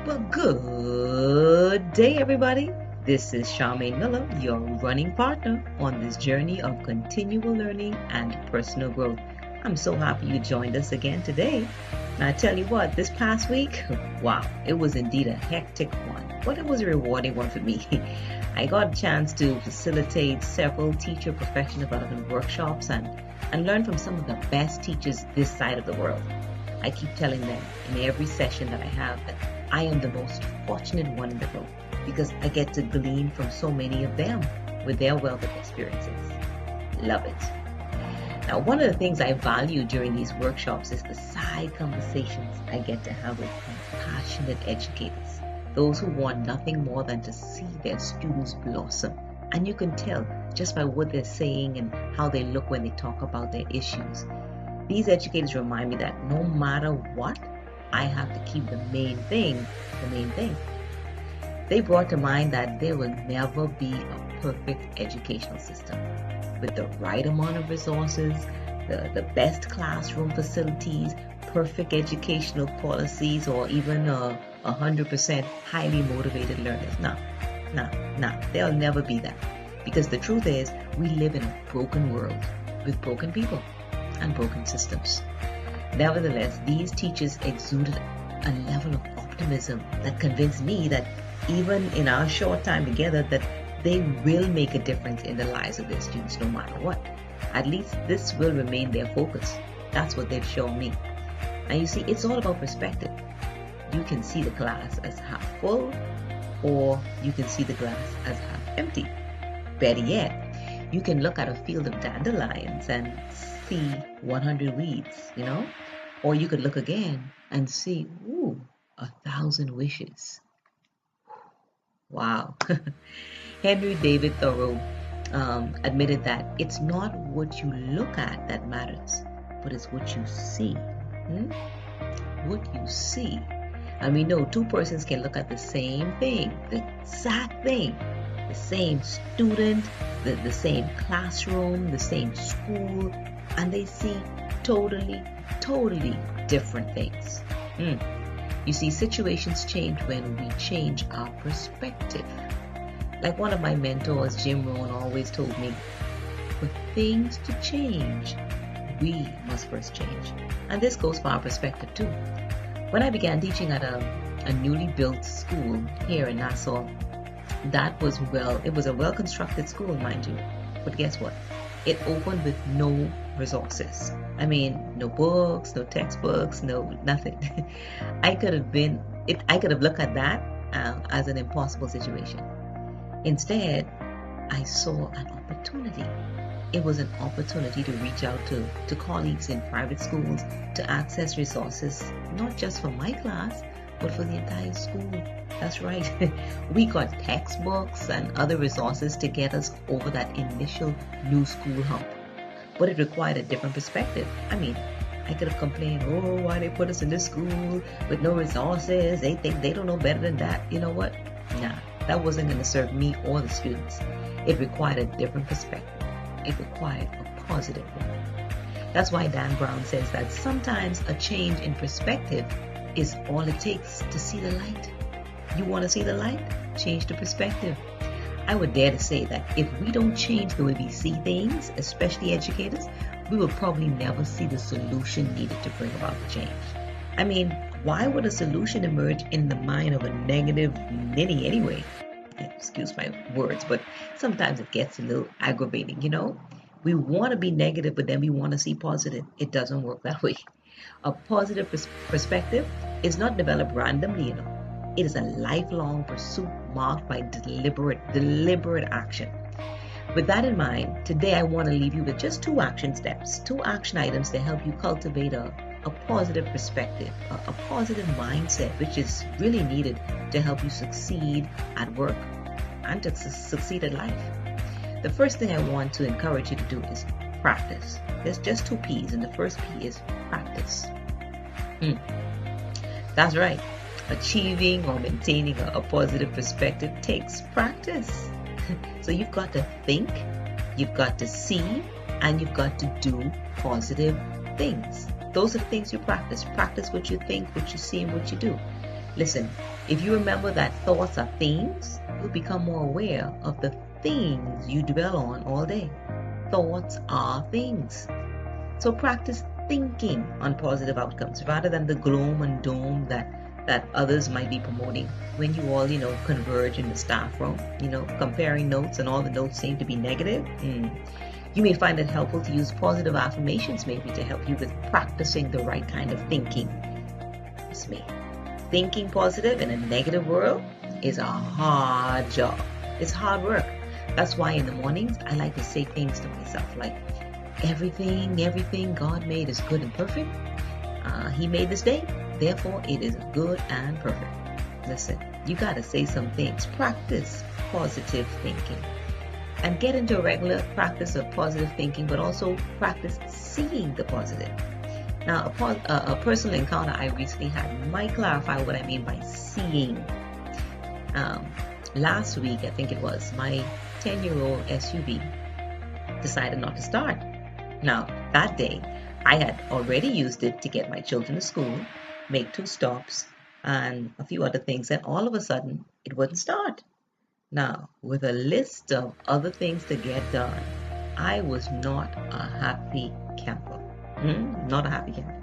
Well, good day, everybody. This is Charmaine Miller, your running partner on this journey of continual learning and personal growth. I'm so happy you joined us again today. Now, I tell you what, this past week, wow, it was indeed a hectic one, but it was a rewarding one for me. I got a chance to facilitate several teacher professional development workshops and learn from some of the best teachers this side of the world. I keep telling them in every session that I have that I am the most fortunate one in the room because I get to glean from so many of them with their wealth of experiences. Love it. Now, one of the things I value during these workshops is the side conversations I get to have with compassionate educators, those who want nothing more than to see their students blossom. And you can tell just by what they're saying and how they look when they talk about their issues. These educators remind me that no matter what, I have to keep the main thing the main thing. They brought to mind that there will never be a perfect educational system with the right amount of resources, the best classroom facilities, perfect educational policies, or even 100% highly motivated learners. No, there'll never be that. Because the truth is, we live in a broken world with broken people and broken systems. Nevertheless, these teachers exuded a level of optimism that convinced me that even in our short time together, that they will make a difference in the lives of their students no matter what. At least this will remain their focus. That's what they've shown me. And you see, it's all about perspective. You can see the glass as half full, or you can see the glass as half empty. Better yet, you can look at a field of dandelions and see 100 weeds, or you could look again and see, 1,000 wishes. Wow. Henry David Thoreau admitted that it's not what you look at that matters, but it's what you see. What you see. And we know two persons can look at the same thing, the exact thing, the same student, the same classroom, the same school, and they see totally different things. You see, situations change when we change our perspective. Like one of my mentors, Jim Rohn, always told me, for things to change, we must first change. And this goes for our perspective too. When I began teaching at a newly built school here in Nassau, it was a well-constructed school, mind you. But guess what? It opened with no resources. I mean, no books, no textbooks, no nothing. I could have looked at that as an impossible situation. Instead, I saw an opportunity. It was an opportunity to reach out to colleagues in private schools to access resources, not just for my class, but for the entire school. That's right. We got textbooks and other resources to get us over that initial new school hump. But it required a different perspective. I mean, I could have complained, why they put us in this school with no resources? They think they don't know better than that. You know what? Nah, that wasn't going to serve me or the students. It required a different perspective. It required a positive one. That's why Dan Brown says that sometimes a change in perspective is all it takes to see the light. You want to see the light? Change the perspective. I would dare to say that if we don't change the way we see things, especially educators, we will probably never see the solution needed to bring about the change. I mean, why would a solution emerge in the mind of a negative ninny anyway? Excuse my words, but sometimes it gets a little aggravating, We want to be negative, but then we want to see positive. It doesn't work that way. A positive perspective is not developed randomly, It is a lifelong pursuit marked by deliberate action. With that in mind, today I want to leave you with just 2 action steps, 2 action items to help you cultivate a positive perspective, a positive mindset, which is really needed to help you succeed at work and to succeed at life. The first thing I want to encourage you to do is practice. There's just 2 P's, and the first P is practice. That's right. Achieving or maintaining a positive perspective takes practice. So you've got to think, you've got to see, and you've got to do positive things. Those are the things you practice. Practice what you think, what you see, and what you do. Listen, if you remember that thoughts are things, you'll become more aware of the things you dwell on all day. Thoughts are things. So practice thinking on positive outcomes rather than the gloom and doom that others might be promoting. When you all, converge in the staff room, comparing notes and all the notes seem to be negative, you may find it helpful to use positive affirmations maybe to help you with practicing the right kind of thinking. It's me. Thinking positive in a negative world is a hard job. It's hard work. That's why in the mornings I like to say things to myself like, everything God made is good and perfect. He made this day, therefore it is good and perfect. Listen, you got to say some things. Practice positive thinking and get into a regular practice of positive thinking, but also practice seeing the positive. Now, a personal encounter I recently had might clarify what I mean by seeing. Last week, I think it was, my 10-year-old SUV decided not to start. Now, that day, I had already used it to get my children to school, make 2 stops, and a few other things, and all of a sudden, it wouldn't start. Now, with a list of other things to get done, I was not a happy camper. Not a happy camper.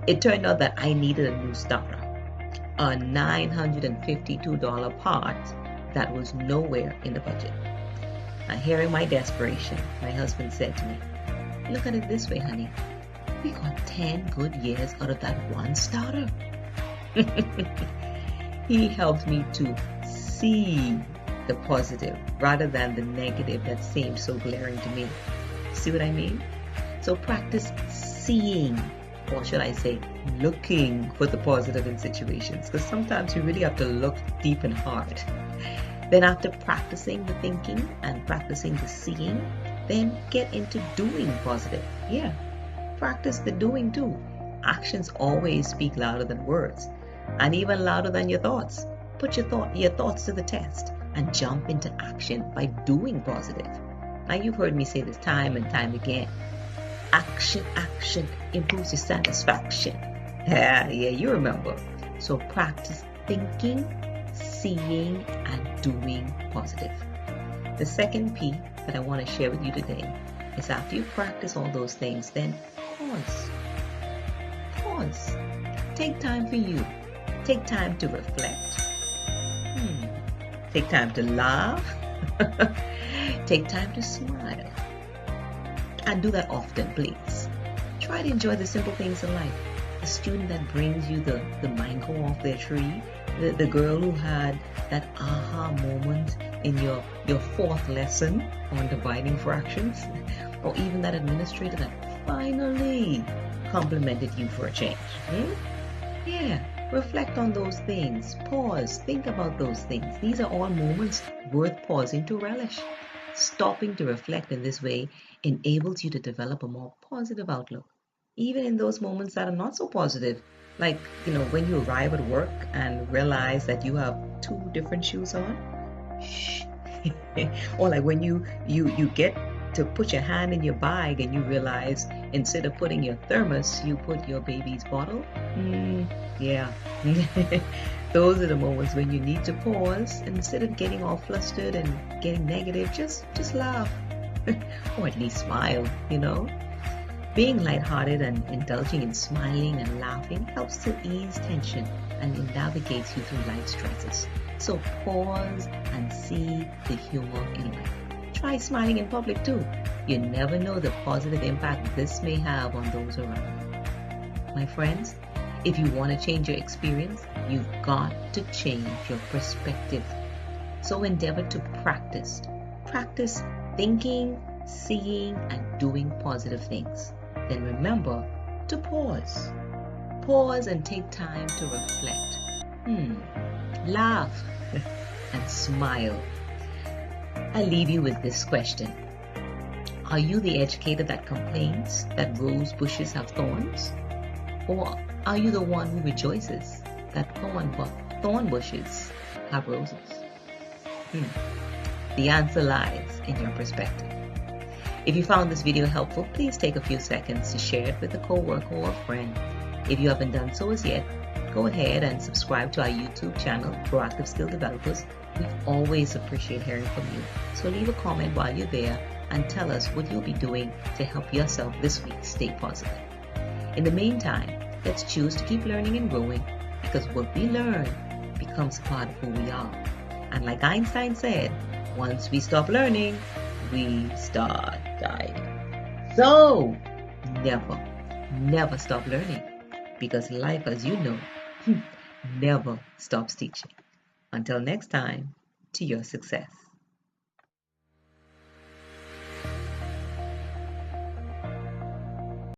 It turned out that I needed a new starter, a $952 part that was nowhere in the budget. Now, hearing my desperation, my husband said to me, "Look at it this way, honey. We got 10 good years out of that one starter." He helped me to see the positive rather than the negative that seemed so glaring to me. See what I mean? So practice seeing, or should I say, looking for the positive in situations, because sometimes you really have to look deep and hard. Then after practicing the thinking and practicing the seeing, then get into doing positive. Yeah, practice the doing too. Actions always speak louder than words, and even louder than your thoughts. Put your thoughts to the test and jump into action by doing positive. Now, you've heard me say this time and time again. Action improves your satisfaction. Yeah, you remember. So practice thinking, seeing, and doing positive. The second P that I want to share with you today is after you practice all those things, then pause. Pause. Take time for you. Take time to reflect. Take time to laugh. Take time to smile. And do that often, please. Try to enjoy the simple things in life. The student that brings you the mango off their tree, the girl who had that aha moment in your 4th lesson on dividing fractions, or even that administrator that finally complimented you for a change. Yeah, reflect on those things. Pause. Think about those things. These are all moments worth pausing to relish. Stopping to reflect in this way enables you to develop a more positive outlook, even in those moments that are not so positive. Like, when you arrive at work and realize that you have 2 different shoes on. Shh. Or like when you get to put your hand in your bag and you realize instead of putting your thermos, you put your baby's bottle. Yeah. Those are the moments when you need to pause, and instead of getting all flustered and getting negative, just laugh. Or at least smile, Being lighthearted and indulging in smiling and laughing helps to ease tension and navigates you through life stresses. So pause and see the humor in life. Try smiling in public too. You never know the positive impact this may have on those around. My friends, if you want to change your experience, you've got to change your perspective. So endeavor to practice. Practice thinking, seeing, and doing positive things. Then remember to pause. Pause and take time to reflect. Laugh and smile. I leave you with this question. Are you the educator that complains that rose bushes have thorns? Or are you the one who rejoices that thorn bushes have roses? The answer lies in your perspective. If you found this video helpful, please take a few seconds to share it with a coworker or a friend. If you haven't done so as yet, go ahead and subscribe to our YouTube channel, Proactive Skill Developers. We always appreciate hearing from you. So leave a comment while you're there and tell us what you'll be doing to help yourself this week stay positive. In the meantime, let's choose to keep learning and growing, because what we learn becomes part of who we are. And like Einstein said, once we stop learning, we start dying. So never stop learning, because life, as you know, never stops teaching. Until next time, to your success.